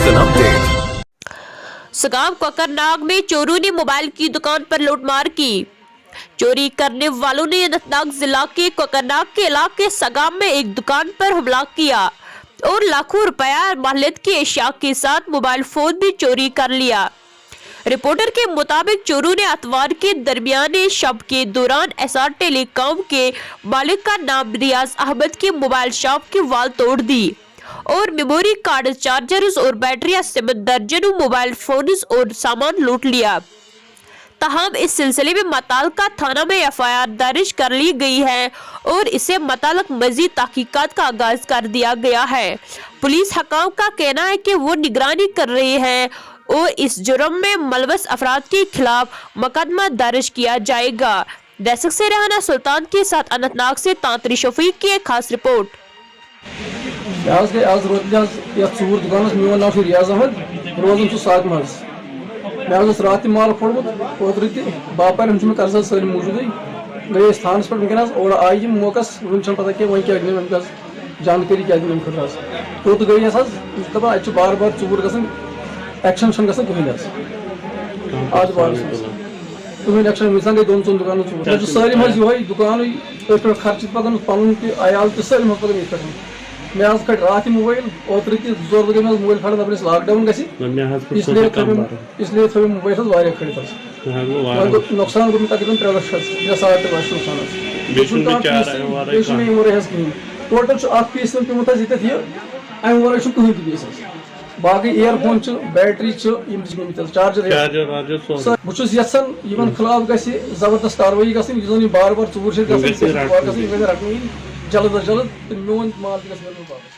An update. सगाम Kokernag में चोरों ने मोबाइल की दुकान पर लूटमार की। चोरी करने वालों ने अनंतनाग जिला के कोकरनाग के इलाके सगाम में एक दुकान पर हमला किया और लाखों रुपया मालियत की एशिया के साथ मोबाइल फोन भी चोरी कर लिया। रिपोर्टर के मुताबिक चोरों ने अतवार के दरमियाने शब के दौरान एसआर टेलीकॉम के मालिक का नाम रियाज अहमद के मोबाइल शॉप की वाल तोड़ दी और मेमोरी कार्ड, चार्जर्स और बैटरियां समेत दर्जनों मोबाइल फोन्स और सामान लूट लिया। ताहम इस सिलसिले में मुतल्लिका थाना में एफआईआर दर्ज कर ली गई है और इसे मुतल्लिक मजीद तहकीकात का आगाज कर दिया गया है। पुलिस हकाम का कहना है कि वो निगरानी कर रही है और इस जुर्म में मुलविस अफराद के खिलाफ मुकदमा दर्ज किया जाएगा। दर्शक से रहना सुल्तान के साथ अनंतनाग से तांतरी शफीक की एक खास रिपोर्ट। आज चूर दुकान मोन नाव रियाज अहमद रोजान साग मज मे रात माल फोड़मुत ओतर बापर हम कर्ज सारी मौजूद गई थानस पे वनकस और आई मौकस वो पता कि वह क्या जानकारी क्या दिन खुद तोत गई दपा अ बार बार चूर ग एक्शन कहीं आज बार कहीं एक्शन मिसान गई 2-3 दुकान चूर सारी मज ये दुकान खर्च पकान पन तयाल तो सारी मज पकान ये मे कट रात मोबाइल ओतर जोर बजे मोबाइल खड़ा दप लॉकडाउन इसलिए थो मोबाइल खड़ित नुकसान गो तकरीबन 3 लाख 3.5 लाख कहीं टोटल पीस पेमुत ये अमे वर कहीं पीस बाकी एयरफोन बैटरी चार्जर बहुत यहां खिलाफ ग जबरदस्त कार्रवाई गई बार बार चूर रटन जल्द अज जल्द मोन माल वापस।